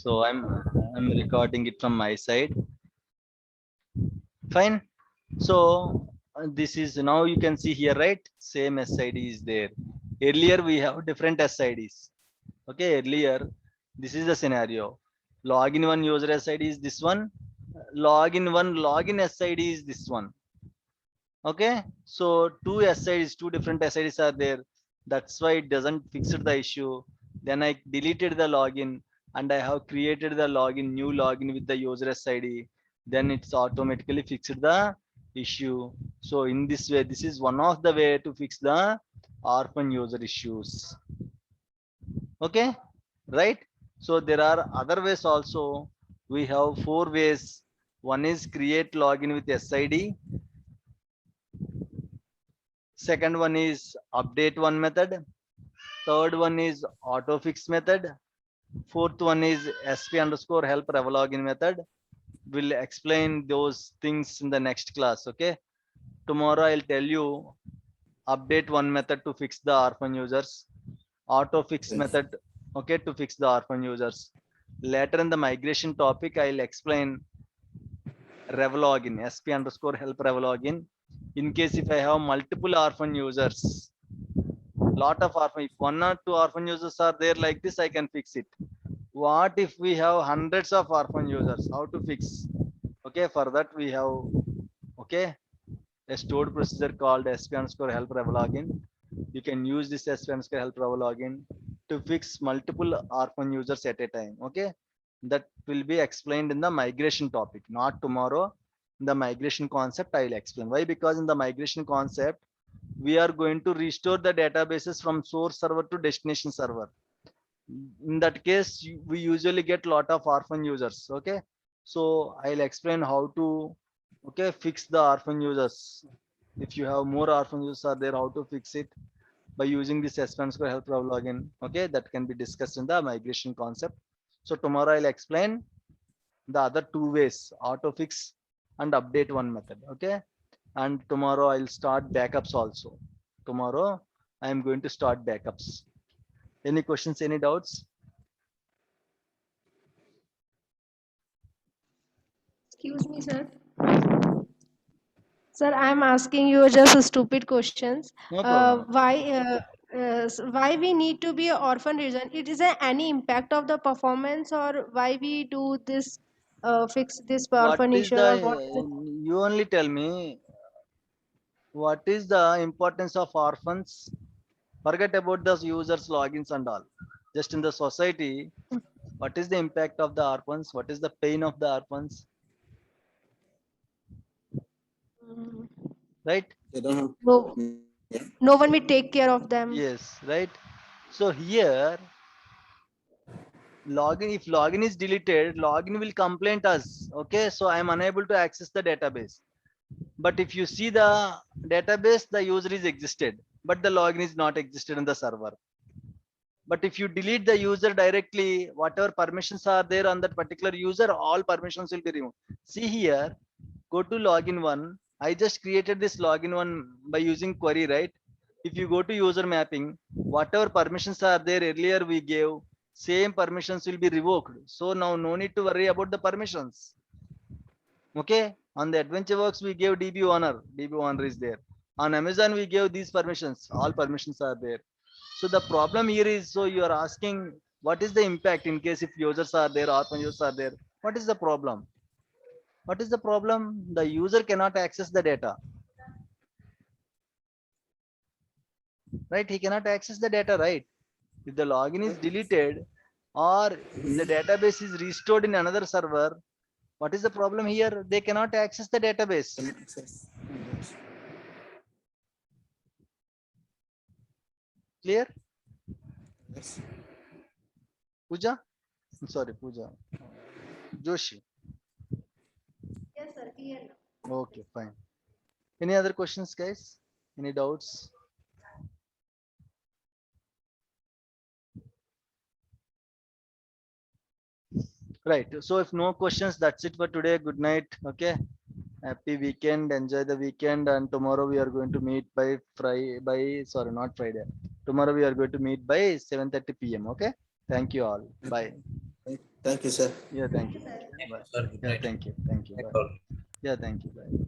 So I'm recording it from my side. Fine. So this is now you can see here, right? Same SID is there. Earlier we have different SIDs. Okay, earlier this is the scenario. Login one user SID is this one. Login one login SID is this one. Okay, so two SIDs, two different SIDs are there. That's why it doesn't fix the issue. Then I deleted the login and I have created the login, new login with the user SID. Then it's automatically fixed the issue. So in this way, this is one of the way to fix the orphan user issues. Okay, right? So there are other ways also. We have four ways. One is create login with SID. Second one is update one method. Third one is autofix method. Fourth one is sp underscore help revologin method. We'll explain those things in the next class. Okay, tomorrow I'll tell you update one method to fix the orphan users, autofix method, okay, to fix the orphan users. Later in the migration topic I'll explain revologin, sp underscore help revologin. In case if I have multiple orphan users, lot of orphan, if one or two orphan users are there like this, I can fix it. What if we have hundreds of orphan users? How to fix? Okay, for that we have, okay, a stored procedure called sp underscore help revologin. You can use this sp underscore help revologin to fix multiple orphan users at a time. Okay, that will be explained in the migration topic, not tomorrow. In the migration concept I will explain why. Because in the migration concept we are going to restore the databases from source server to destination server. In that case we usually get lot of orphan users. Okay, so I'll explain how to, okay, fix the orphan users. If you have more orphan users are there, how to fix it by using this sp_help help login. Okay, that can be discussed in the migration concept. So tomorrow I'll explain the other two ways, autofix and update one method. Okay, and tomorrow I'll start backups also. Tomorrow I am going to start backups. Any questions, any doubts? Excuse me, sir. Sir, I'm asking you just stupid questions. No problem. Why we need to be an orphan region? It is any impact of the performance, or why we do this fix this What orphan is issue, the, or what is it? you only tell me, what is the importance of orphans? Forget about the users logins and all. Just in the society, what is the impact of the orphans? What is the pain of the orphans? Mm, Right? They don't have. No, Yeah. no one will take care of them. Yes, right. So here login, if login is deleted, login will complain us. Okay, so I am unable to access the database. But if you see the database, the user is existed, but the login is not existed in the server. But if you delete the user directly, whatever permissions are there on that particular user, all permissions will be removed. See here, go to login one. I just created this login one by using query, right? If you go to user mapping, whatever permissions are there earlier we gave, same permissions will be revoked. So now no need to worry about the permissions. Okay, on the AdventureWorks we gave DB owner. DB owner is there. On Amazon we gave these permissions. All permissions are there. So the problem here is, so you are asking what is the impact in case if users are there, orphan users are there. What is the problem? What is the problem? The user cannot access the data, right? He cannot access the data, right? If the login is deleted or the database is restored in another server, what is the problem here? They cannot access the database. Can access. Yes. Clear? Yes. Pooja? Sorry, Pooja. Joshi. Yes, sir. Clear. Okay, fine. Any other questions, guys? Any doubts? Right. So if no questions, that's it for today. Good night. Okay. Happy weekend. Enjoy the weekend. And tomorrow we are going to meet by Friday. By, sorry, not Friday. Tomorrow we are going to meet by 7:30 p.m. Okay. Thank you all. Bye. Thank Thank you, sir. Yeah, thank you. Thank you, Bye. sir. Good Yeah, night. thank you. Thank you. Thank Bye. all. Yeah, thank you. Bye.